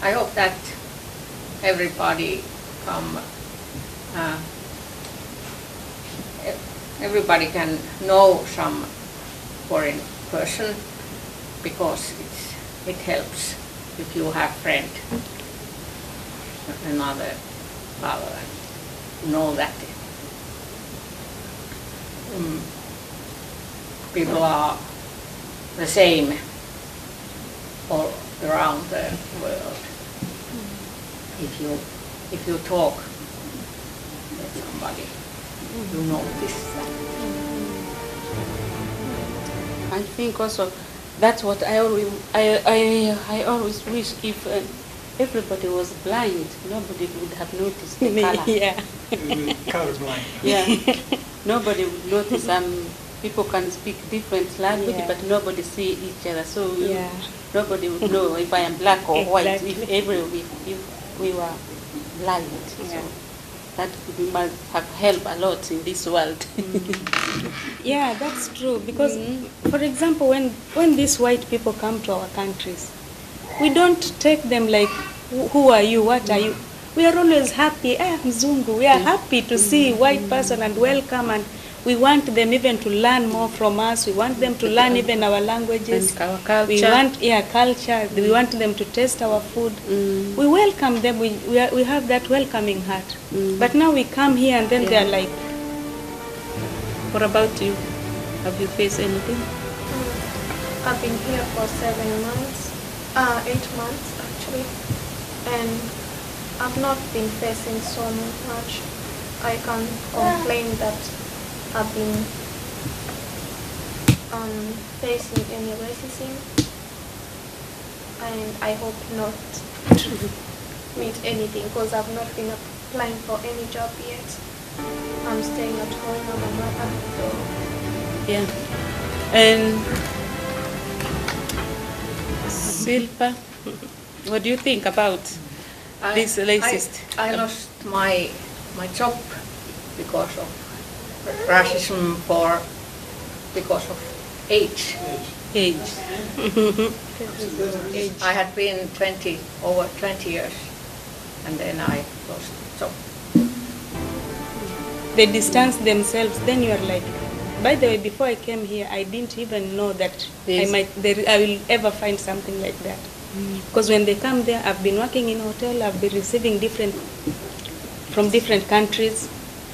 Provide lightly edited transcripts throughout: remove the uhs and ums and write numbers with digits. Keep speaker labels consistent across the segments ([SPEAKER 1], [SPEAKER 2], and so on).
[SPEAKER 1] I hope that everybody everybody can know some foreign person, because it helps if you have friend, another father, and know that people are the same all around the world. If you talk with somebody, you notice that.
[SPEAKER 2] I think also that's what I always wish, if everybody was blind, nobody would have noticed the color.
[SPEAKER 3] Yeah.
[SPEAKER 4] Colorblind.
[SPEAKER 2] Yeah. Nobody would notice. People can speak different language,
[SPEAKER 3] Yeah.
[SPEAKER 2] but nobody see each other. So
[SPEAKER 3] Yeah.
[SPEAKER 2] nobody would know if I am black or white.
[SPEAKER 3] Exactly.
[SPEAKER 2] If we were blind.
[SPEAKER 3] Yeah.
[SPEAKER 2] So that must have helped a lot in this world.
[SPEAKER 3] Yeah, that's true. Because, for example, when these white people come to our countries, we don't take them like, who are you? What are you? We are always happy. Mzungu. We are happy to see white person and welcome, and we want them even to learn more from us. We want them to learn even our languages.
[SPEAKER 2] And our culture.
[SPEAKER 3] We want culture. We want them to taste our food. We welcome them. We have that welcoming heart. But now we come here and then they are like.
[SPEAKER 2] What about you? Have you faced anything?
[SPEAKER 5] I've been here for 7 months, 8 months actually, and I've not been facing so much. I can't complain that I've been facing any racism, and I hope not to meet anything, because I've not been applying for any job yet. I'm staying at home with my mother. So.
[SPEAKER 2] Yeah. And Silpa, what do you think about this racist?
[SPEAKER 1] I lost my job because of racism, because of age.
[SPEAKER 2] Age.
[SPEAKER 1] I had been over 20 years, and then I lost job.
[SPEAKER 3] They distance themselves. Then you are like, by the way, before I came here, I didn't even know that
[SPEAKER 2] Yes.
[SPEAKER 3] I will ever find something like that. Because when they come there, I've been working in a hotel, I've been receiving from different countries.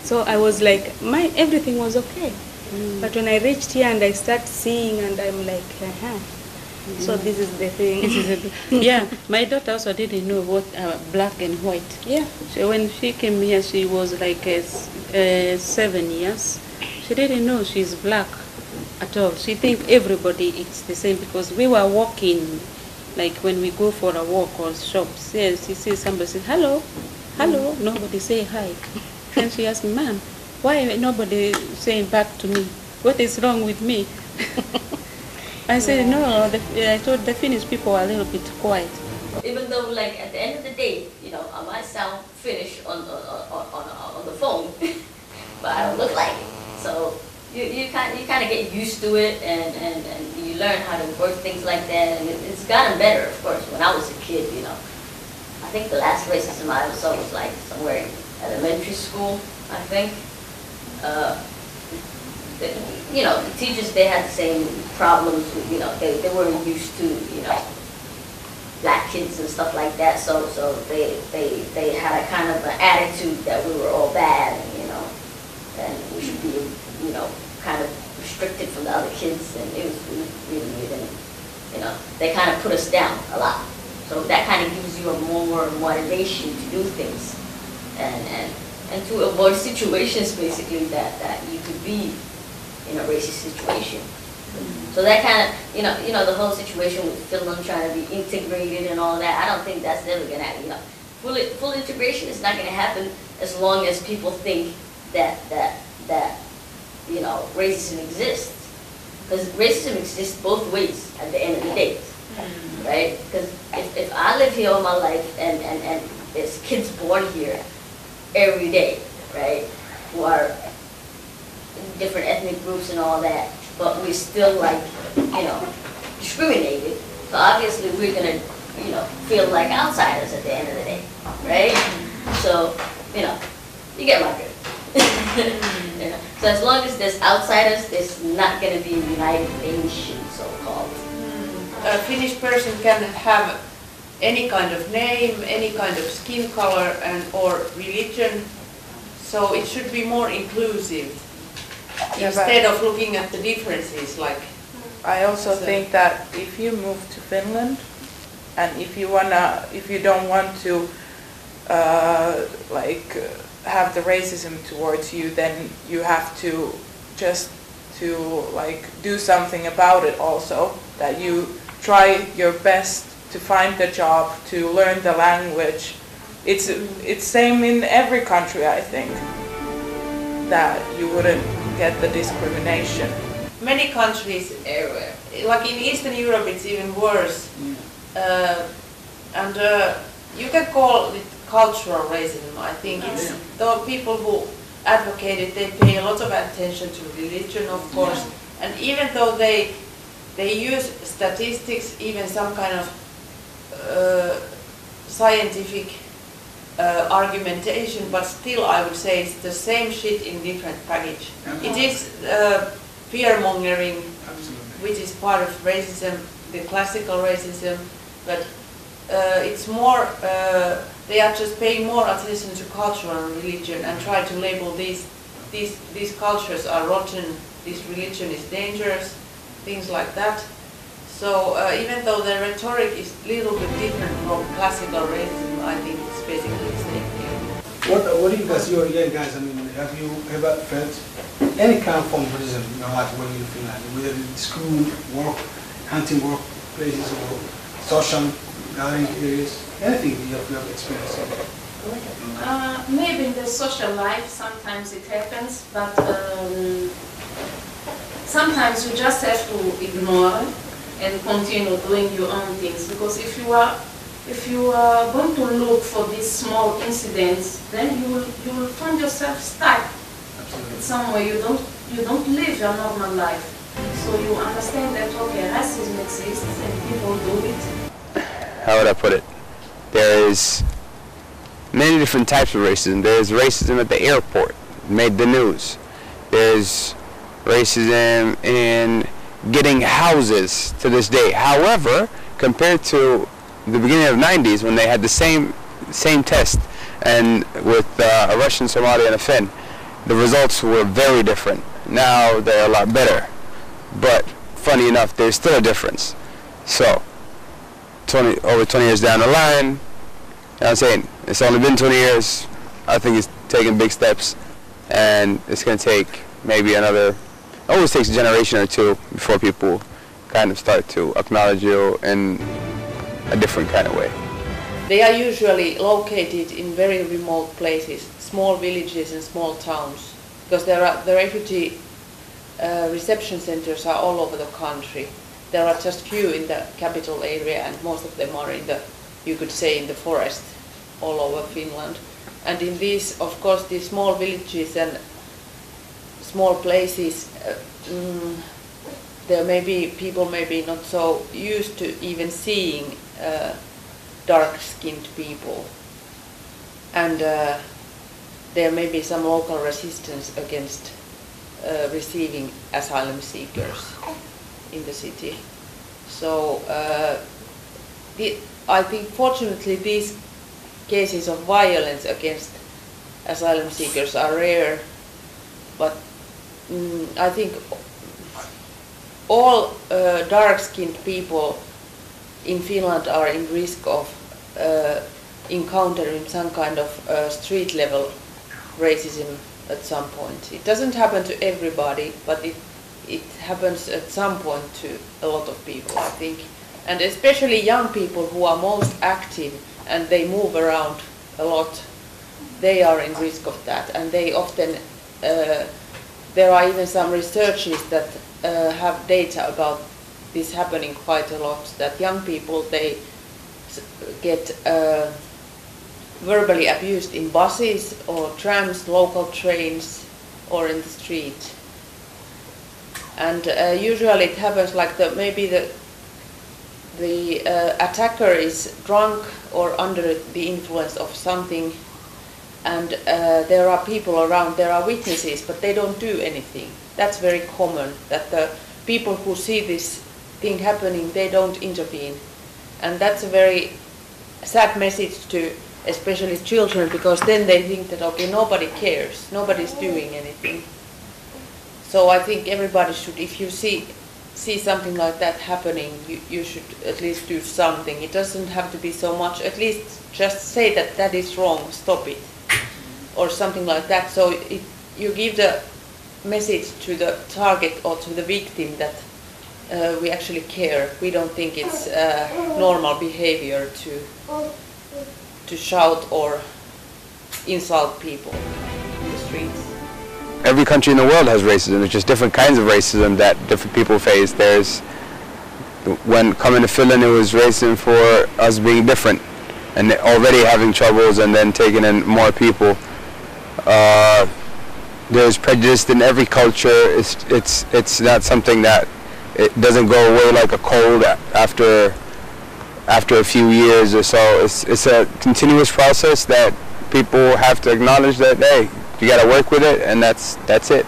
[SPEAKER 3] So I was like, everything was okay. But when I reached here and I start seeing, and I'm like, so this is the thing.
[SPEAKER 2] Yeah, my daughter also didn't know what black and white.
[SPEAKER 3] Yeah.
[SPEAKER 2] So when she came here, she was like 7 years. She didn't know she's black at all. She think everybody is the same, because we were walking, like when we go for a walk or shops. Yes, she sees somebody say hello, hello. Nobody say hi. Then she asked me, ma'am, why nobody saying back to me? What is wrong with me? I said, no, I thought the Finnish people are a little bit quiet.
[SPEAKER 6] Even though, like, at the end of the day, you know, I might sound Finnish on the phone, but I don't look like it. So you kind of get used to it, and you learn how to work things like that, and it's gotten better, of course. When I was a kid, you know, I think the last racism I saw was like somewhere in elementary school, I think. You know, the teachers, they had the same problems with, you know, they weren't used to, you know, black kids and stuff like that, so they had a kind of an attitude that we were all bad, and, you know, and we should be, you know, kind of restricted from the other kids, and it was really weird, and, you know, they kind of put us down a lot. So that kind of gives you a more motivation to do things, and to avoid situations, basically, that you could be in a racist situation. So that kind of, you know, the whole situation with Finland trying to be integrated and all that, I don't think that's never going to happen. You know, full integration is not going to happen as long as people think that you know, racism exists. Because racism exists both ways at the end of the day, right? Because if I live here all my life and there's kids born here every day, right, who are different ethnic groups and all that, but we're still, like, you know, discriminated. So obviously we're gonna feel like outsiders at the end of the day, right? So, you get my drift. So as long as there's outsiders, there's not going to be a united nation, so-called.
[SPEAKER 4] A Finnish person can have any kind of name, any kind of skin color or religion, so it should be more inclusive instead of looking at the differences. Like,
[SPEAKER 7] I also think that if you move to Finland and if you don't want to have the racism towards you, then you have to just do something about it also, that you try your best to find the job, to learn the language. It's same in every country, I think, that you wouldn't get the discrimination.
[SPEAKER 4] Many countries, like in Eastern Europe, it's even worse. And you can call it cultural racism. I think it's the people who advocate it, they pay a lot of attention to religion, of course, and even though they use statistics, even some kind of scientific argumentation, but still I would say it's the same shit in different package. It is fear-mongering, which is part of racism, the classical racism, but it's more, they are just paying more attention to culture and religion and try to label these cultures are rotten, this religion is dangerous, things like that. So even though the rhetoric is a little bit different from classical racism, I think it's basically the same thing.
[SPEAKER 8] What do you guys, you're young guys, I mean, have you ever felt any kind of form of racism in your life when you're in Finland, whether it's school, work, hunting work places, or social gathering areas, anything you have experienced?
[SPEAKER 9] Maybe in the social life sometimes it happens, but sometimes you just have to ignore and continue doing your own things, because if you are going to look for these small incidents, then you will find yourself stuck somewhere. You don't live your normal life, so you understand that okay, racism exists and people do it.
[SPEAKER 10] How would I put it? There is many different types of racism. There is racism at the airport, made the news. There's racism in getting houses to this day. However, compared to the beginning of the 90s when they had the same test, and with a Russian, Somali, and a Finn, the results were very different. Now they're a lot better. But funny enough, there's still a difference. So, over 20 years down the line, you know what I'm saying, it's only been 20 years, I think it's taking big steps, and it's going to take maybe another, always takes a generation or two before people kind of start to acknowledge you in a different kind of way.
[SPEAKER 4] They are usually located in very remote places, small villages and small towns, because the refugee reception centers are all over the country. There are just few in the capital area, and most of them are in the, you could say, in the forest all over Finland. And in these, of course, these small villages and small places, there may be people maybe not so used to even seeing dark-skinned people, and there may be some local resistance against receiving asylum seekers in the city. So I think fortunately these cases of violence against asylum seekers are rare, but I think all dark-skinned people in Finland are in risk of encountering some kind of street-level racism at some point. It doesn't happen to everybody, but it happens at some point to a lot of people, I think. And especially young people who are most active and they move around a lot, they are in risk of that. And they often, there are even some researches that have data about this happening quite a lot, that young people, they get verbally abused in buses or trams, local trains, or in the street. And usually it happens like maybe the the attacker is drunk or under the influence of something, and there are people around, there are witnesses, but they don't do anything. That's very common, that the people who see this thing happening, they don't intervene. And that's a very sad message to especially children, because then they think that, okay, nobody cares, nobody's doing anything. So I think everybody should, if you see something like that happening, you should at least do something. It doesn't have to be so much, at least just say that that is wrong, stop it, or something like that. So you give the message to the target or to the victim that we actually care. We don't think it's normal behavior to shout or insult people in the streets.
[SPEAKER 10] Every country in the world has racism. It's just different kinds of racism that different people face. When coming to Finland, it was racism for us being different and already having troubles, and then taking in more people. There's prejudice in every culture. It's not something that it doesn't go away like a cold after a few years or so. It's a continuous process that people have to acknowledge that, hey, you got to work with it, and that's it.